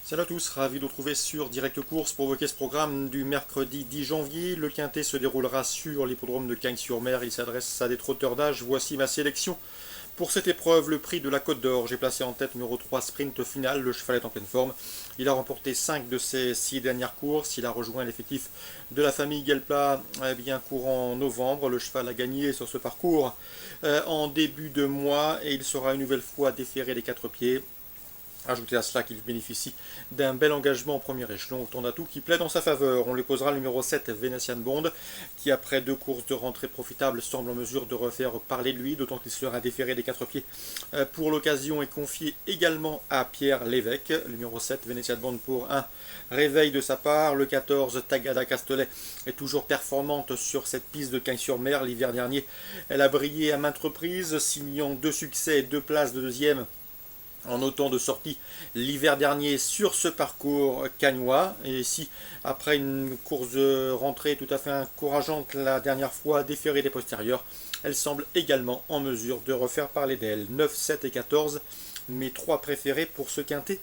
Salut à tous, ravi de vous retrouver sur Direct Course pour évoquer ce programme du mercredi 10 janvier. Le quintet se déroulera sur l'hippodrome de Cagnes-sur-Mer. Il s'adresse à des trotteurs d'âge. Voici ma sélection. Pour cette épreuve, le prix de la Côte d'Or, j'ai placé en tête numéro 3 sprint final. Le cheval est en pleine forme. Il a remporté 5 de ses 6 dernières courses. Il a rejoint l'effectif de la famille Guelpla courant novembre. Le cheval a gagné sur ce parcours en début de mois et il sera une nouvelle fois déféré des 4 pieds. Ajoutez à cela qu'il bénéficie d'un bel engagement en premier échelon au Tournatou qui plaide en sa faveur. On lui posera le numéro 7, Venetian Bond, qui après 2 courses de rentrée profitables semble en mesure de refaire parler de lui, d'autant qu'il sera déféré des 4 pieds pour l'occasion et confié également à Pierre Lévesque. Le numéro 7, Venetian Bond pour un réveil de sa part. Le 14, Tagada Castelet, est toujours performante sur cette piste de Cagnes-sur-Mer. L'hiver dernier, elle a brillé à maintes reprises, signant 2 succès et 2 places de deuxième en autant de sorties l'hiver dernier sur ce parcours cagnois. Et ici, après une course de rentrée tout à fait encourageante la dernière fois, déférée des postérieurs, elle semble également en mesure de refaire parler d'elle. 9, 7 et 14, mes 3 préférés pour ce quintet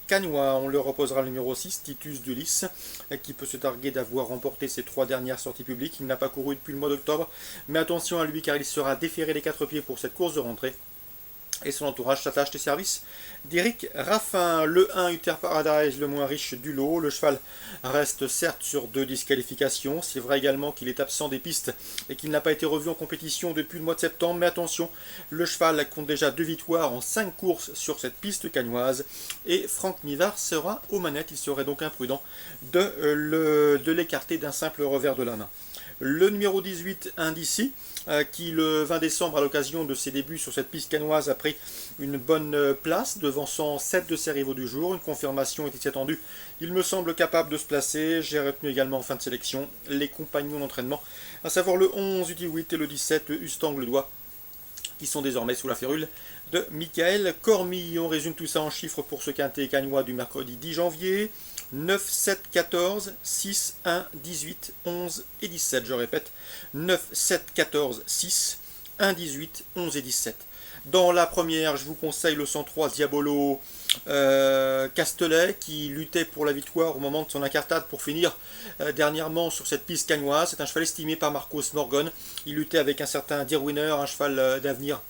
cagnois. On leur reposera le numéro 6, Titus d'Ulysse, qui peut se targuer d'avoir remporté ses 3 dernières sorties publiques. Il n'a pas couru depuis le mois d'octobre, mais attention à lui car il sera déféré des 4 pieds pour cette course de rentrée. Et son entourage s'attache des services d'Éric Raffin. Le 1, Uther Paradise, le moins riche du lot. Le cheval reste certes sur 2 disqualifications. C'est vrai également qu'il est absent des pistes et qu'il n'a pas été revu en compétition depuis le mois de septembre. Mais attention, le cheval compte déjà 2 victoires en 5 courses sur cette piste cagnoise. Et Franck Mivard sera aux manettes. Il serait donc imprudent de l'écarter d'un simple revers de la main. Le numéro 18, Indici, qui le 20 décembre, à l'occasion de ses débuts sur cette piste cagnoise, a pris une bonne place, devançant 7 de ses rivaux du jour. Une confirmation était attendue. Il me semble capable de se placer. J'ai retenu également en fin de sélection les compagnons d'entraînement, à savoir le 11, Uti8 et le 17, Ustang-le-Doigt, qui sont désormais sous la férule de Michael Cormy. On résume tout ça en chiffres pour ce quintet cagnois du mercredi 10 janvier. 9, 7, 14, 6, 1, 18, 11 et 17. Je répète, 9, 7, 14, 6, 1, 18, 11 et 17. Dans la première, je vous conseille le 103 Diabolo Castelet, qui luttait pour la victoire au moment de son incartade pour finir dernièrement sur cette piste cagnoise. C'est un cheval estimé par Marcos Morgan. Il luttait avec un certain Dear Winner, un cheval d'avenir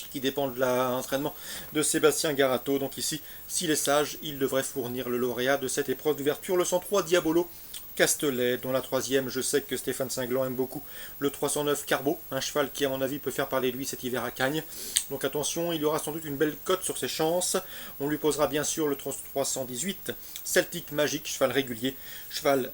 qui dépend de l'entraînement de Sébastien Garato. Donc ici, s'il est sage, il devrait fournir le lauréat de cette épreuve d'ouverture, le 103 Diabolo Castelet. Dans la troisième, je sais que Stéphane Cinglan aime beaucoup le 309 Carbo, un cheval qui à mon avis peut faire parler de lui cet hiver à Cagnes. Donc attention, il aura sans doute une belle cote sur ses chances. On lui posera bien sûr le 318 Celtic Magic, cheval régulier, cheval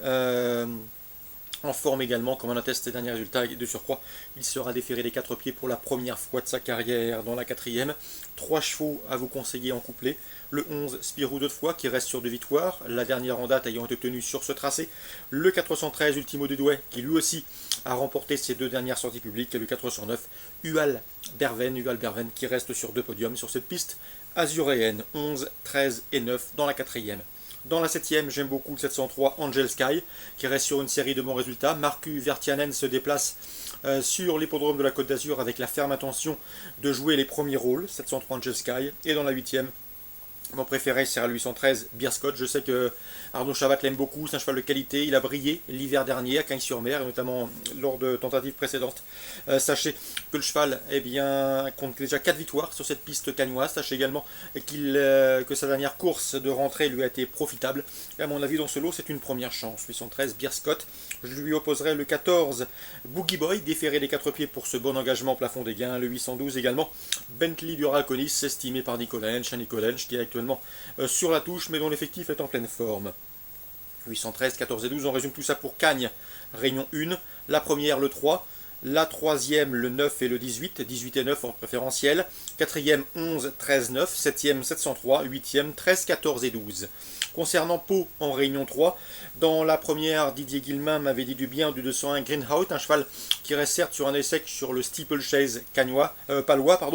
en forme également, comme on atteste ses derniers résultats, et de surcroît, il sera déféré des 4 pieds pour la première fois de sa carrière. Dans la quatrième, 3 chevaux à vous conseiller en couplet. Le 11, Spirou de fois, qui reste sur 2 victoires, la dernière en date ayant été obtenue sur ce tracé. Le 413, Ultimo de Douai, qui lui aussi a remporté ses 2 dernières sorties publiques. Et le 409, Ual Berven, qui reste sur 2 podiums sur cette piste azuréenne. 11, 13 et 9 dans la quatrième. Dans la 7ème, j'aime beaucoup le 703 Angel Sky, qui reste sur une série de bons résultats. Marcus Vertianen se déplace sur l'hippodrome de la Côte d'Azur avec la ferme intention de jouer les premiers rôles, 703 Angel Sky. Et dans la 8ème, mon préféré, c'est le 813 Beer Scott. Je sais que Arnaud Chabat l'aime beaucoup, c'est un cheval de qualité. Il a brillé l'hiver dernier à Cagnes-sur-Mer, et notamment lors de tentatives précédentes. Sachez que le cheval compte déjà 4 victoires sur cette piste cagnoise. Sachez également que sa dernière course de rentrée lui a été profitable. Et à mon avis, dans ce lot, c'est une première chance. 813 Beer Scott. Je lui opposerai le 14 Boogie Boy, déféré des 4 pieds pour ce bon engagement plafond des gains. Le 812 également Bentley du Raconis, estimé par Nicolas Hench, qui est actuellement sur la touche, mais dont l'effectif est en pleine forme. 813, 14 et 12, on résume tout ça pour Cagnes. Réunion 1, la première le 3, la troisième le 9 et le 18, 18 et 9 en préférentiel, quatrième 11, 13, 9, septième 703, huitième 13, 14 et 12. Concernant Pau en réunion 3, dans la première, Didier Guillemin m'avait dit du bien du 201 Greenhout, un cheval qui reste certes sur un essai sur le steeplechase palois,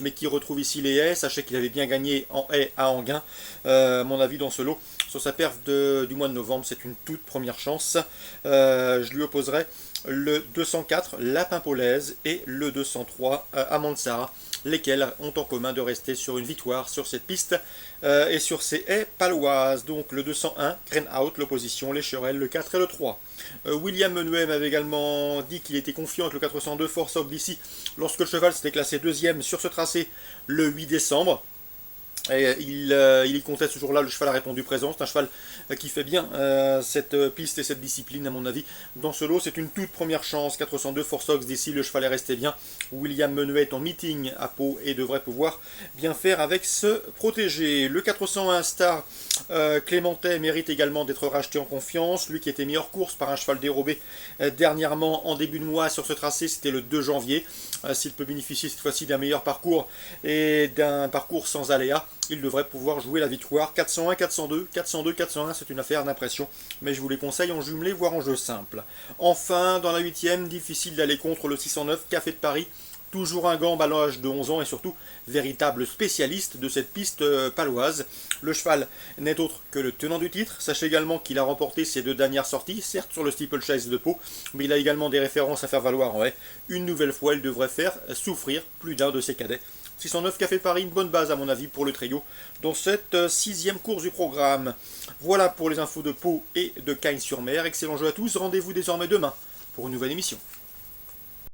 mais qui retrouve ici les haies. Sachez qu'il avait bien gagné en haies à Anguin. Mon avis dans ce lot, sur sa perf du mois de novembre, c'est une toute première chance. Je lui opposerai le 204 Lapin Polaise et le 203 Amansara, lesquels ont en commun de rester sur une victoire sur cette piste et sur ces haies paloises. Donc le 201, Grain Out, l'opposition, les Cherelles, le 4 et le 3. William Menuet m'avait également dit qu'il était confiant avec le 402 Force of DC lorsque le cheval s'était classé deuxième sur ce tracé le 8 décembre. Et il y comptait ce jour-là, le cheval a répondu présent. C'est un cheval qui fait bien cette piste et cette discipline, à mon avis. Dans ce lot, c'est une toute première chance. 402 Force Ox d'ici, le cheval est resté bien. William Menuet est en meeting à Pau et devrait pouvoir bien faire avec ce protégé. Le 401 Star Clémentet mérite également d'être racheté en confiance. Lui qui était mis hors course par un cheval dérobé dernièrement en début de mois sur ce tracé, c'était le 2 janvier. S'il peut bénéficier cette fois-ci d'un meilleur parcours et d'un parcours sans aléas, il devrait pouvoir jouer la victoire. 401, 402, 402, 401, c'est une affaire d'impression, mais je vous les conseille en jumelé, voire en jeu simple. Enfin, dans la 8e, difficile d'aller contre le 609 Café de Paris. Toujours un gant à l'âge de 11 ans et surtout véritable spécialiste de cette piste paloise. Le cheval n'est autre que le tenant du titre. Sachez également qu'il a remporté ses 2 dernières sorties, certes sur le steeplechase de Pau, mais il a également des références à faire valoir en haie. Une nouvelle fois, il devrait faire souffrir plus d'un de ses cadets. 609 Café Paris, une bonne base à mon avis pour le trio dans cette 6e course du programme. Voilà pour les infos de Pau et de Cagnes-sur-Mer. Excellent jeu à tous, rendez-vous désormais demain pour une nouvelle émission.